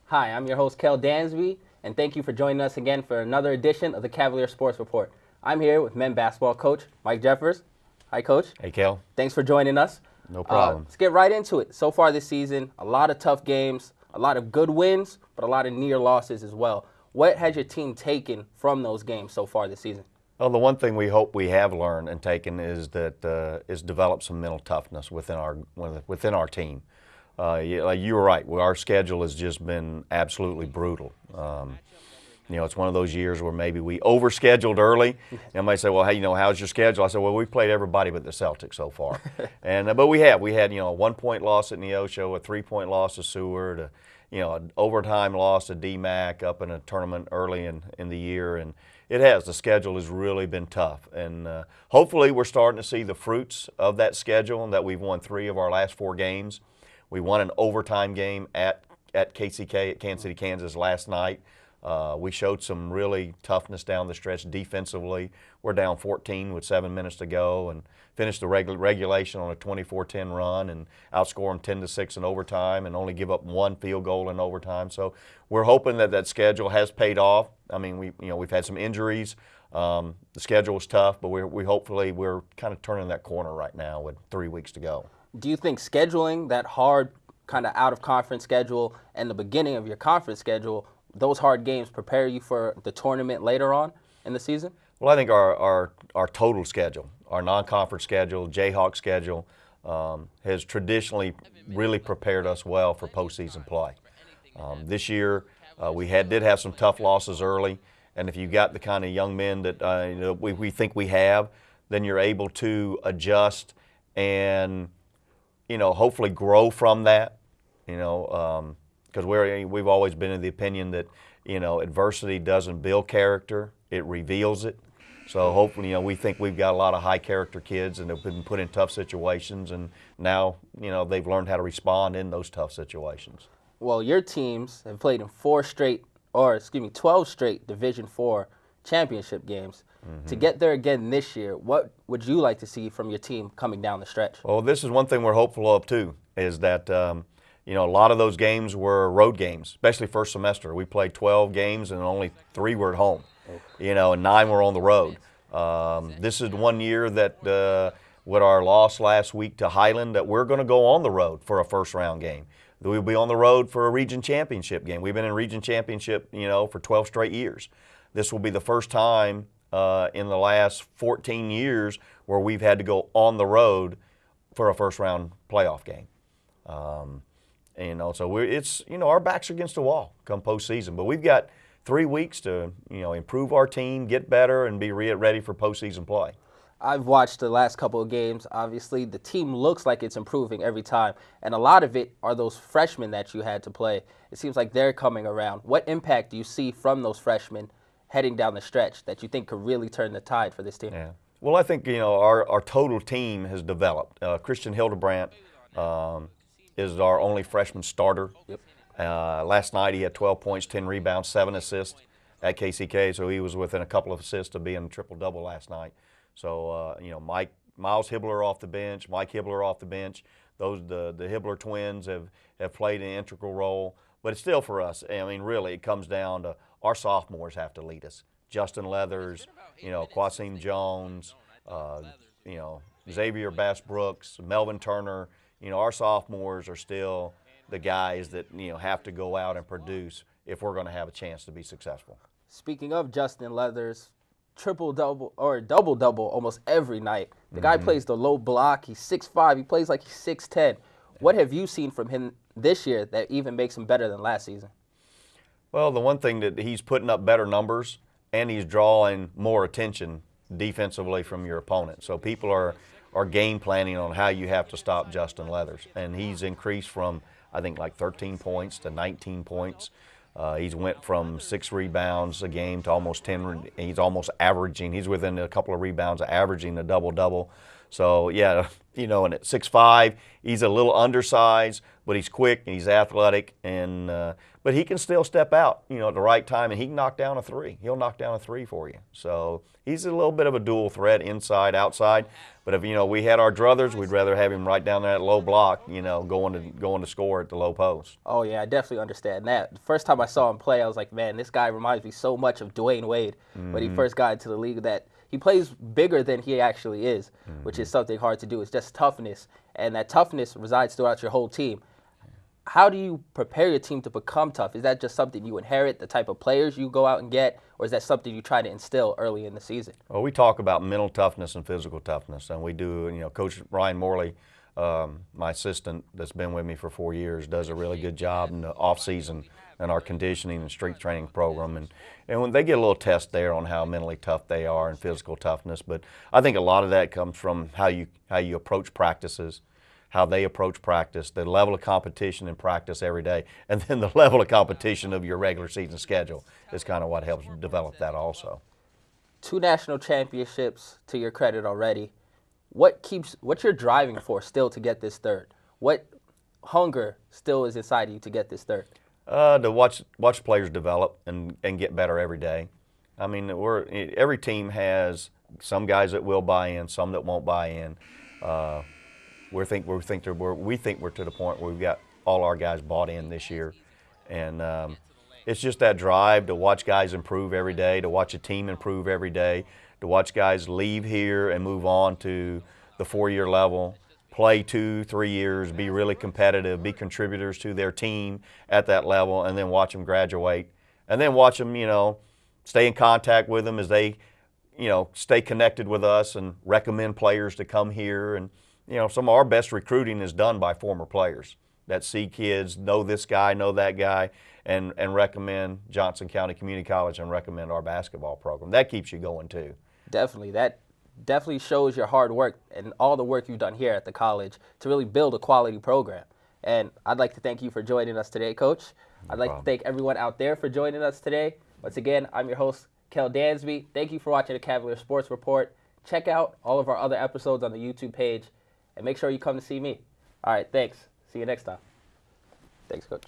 Hi, I'm your host, Kel Dansby, and thank you for joining us again for another edition of the Cavalier Sports Report. I'm here with men's basketball coach Mike Jeffers. Hi, Coach. Hey, Kel. Thanks for joining us. No problem. Let's get right into it. So far this season, a lot of tough games, a lot of good wins, but a lot of near losses as well. What has your team taken from those games so far this season? Well, the one thing we hope we have learned and taken is that is develop some mental toughness within our team. Like you were right. Our schedule has just been absolutely brutal. It's one of those years where maybe we overscheduled early. And might say, well, hey, how's your schedule? I said, well, we've played everybody but the Celtics so far. But we had a 1-point loss at Neosho, a 3-point loss to Seward, an overtime loss to DMAC up in a tournament early in the year. And the schedule has really been tough. And hopefully we're starting to see the fruits of that schedule and that we've won 3 of our last 4 games. We won an overtime game at KCK at Kansas City, Kansas last night. We showed some really toughness down the stretch defensively. We're down 14 with 7 minutes to go and finished the regulation on a 24-10 run and outscored them 10-6 in overtime and only give up 1 field goal in overtime. So we're hoping that schedule has paid off. I mean, we've had some injuries. The schedule was tough, but we're kind of turning that corner right now with 3 weeks to go. Do you think scheduling that hard kind of out-of-conference schedule and the beginning of your conference schedule, those hard games prepare you for the tournament later on in the season? Well, I think our total schedule, our non-conference schedule, Jayhawk schedule, has traditionally really prepared us well for postseason play. This year, we did have some tough losses early, and if you got the kind of young men that we think we have, then you're able to adjust and hopefully grow from that. Because we've always been in the opinion that adversity doesn't build character, it reveals it. So hopefully we think we've got a lot of high character kids and they've been put in tough situations, and now they've learned how to respond in those tough situations. Well, your teams have played in 12 straight Division IV championship games. Mm-hmm. To get there again this year, what would you like to see from your team coming down the stretch? Well, this is one thing we're hopeful of too, is that a lot of those games were road games, especially first semester. We played 12 games and only 3 were at home, and 9 were on the road. This is 1 year that with our loss last week to Highland, that we're going to go on the road for a first round game. We'll be on the road for a region championship game. We've been in region championship, for 12 straight years. This will be the first time in the last 14 years where we've had to go on the road for a first round playoff game. So our backs are against the wall come postseason, but we've got 3 weeks to improve our team, get better, and be ready for postseason play. I've watched the last couple of games. Obviously, the team looks like it's improving every time, and a lot of it are those freshmen that you had to play. It seems like they're coming around. What impact do you see from those freshmen heading down the stretch that you think could really turn the tide for this team? Yeah. Well, I think our total team has developed. Christian Hildebrandt is our only freshman starter. Yep. Last night he had 12 points, 10 rebounds, 7 assists at KCK, so he was within a couple of assists of being a triple-double last night. So, Miles Hibbler off the bench, Mike Hibbler off the bench. The Hibbler twins have played an integral role. But it's still for us, really it comes down to our sophomores have to lead us. Justin Leathers, Quasim Jones, Xavier Bass-Brooks, Melvin Turner. Our sophomores are still the guys that have to go out and produce if we're going to have a chance to be successful. Speaking of Justin Leathers, triple-double or double-double almost every night. The guy plays the low block. He's 6'5". He plays like he's 6'10". What have you seen from him this year that even makes him better than last season? Well, the one thing that he's putting up better numbers and he's drawing more attention defensively from your opponent. So people are game planning on how you have to stop Justin Leathers. And he's increased from, I think, like 13 points to 19 points. He's went from 6 rebounds a game to almost 10. He's almost averaging. He's within a couple of rebounds of averaging a double-double. So yeah, you know, and at 6'5", he's a little undersized, but he's quick and he's athletic, and but he can still step out, you know, at the right time, and he can knock down a three. He'll knock down a three for you. So he's a little bit of a dual threat, inside, outside. But if, you know, we had our druthers, we'd rather have him right down there at low block, you know, going to score at the low post. Oh, yeah, I definitely understand that. The first time I saw him play, I was like, man, this guy reminds me so much of Dwayne Wade when he first got into the league, that he plays bigger than he actually is, which is something hard to do. It's just toughness, and that toughness resides throughout your whole team. How do you prepare your team to become tough? Is that just something you inherit, the type of players you go out and get, or is that something you try to instill early in the season? Well, we talk about mental toughness and physical toughness, and we do, you know, Coach Ryan Morley, my assistant that's been with me for 4 years, does a really good job in the off-season in our conditioning and strength training program. And when they get a little test there on how mentally tough they are and physical toughness, but I think a lot of that comes from how you approach practices, how they approach practice, the level of competition in practice every day, and then the level of competition of your regular season schedule is kind of what helps develop that also. 2 national championships to your credit already. What you're driving for still to get this third? What hunger still is inside you to get this third? To watch players develop and get better every day. I mean, every team has some guys that will buy in, some that won't buy in. We think we're to the point where we've got all our guys bought in this year, and it's just that drive to watch guys improve every day, to watch a team improve every day, to watch guys leave here and move on to the 4-year level, play 2-3 years, be really competitive, be contributors to their team at that level, and then watch them graduate, and then watch them, you know, stay in contact with them as they, you know, stay connected with us and recommend players to come here. And you know, some of our best recruiting is done by former players that see kids, know this guy, know that guy, and recommend Johnson County Community College and recommend our basketball program. That keeps you going too. Definitely. That definitely shows your hard work and all the work you've done here at the college to really build a quality program. And I'd like to thank you for joining us today, Coach. I'd like to thank everyone out there for joining us today. Once again, I'm your host, Kel Dansby. Thank you for watching the Cavalier Sports Report. Check out all of our other episodes on the YouTube page. And make sure you come to see me. All right, thanks. See you next time. Thanks, Coach.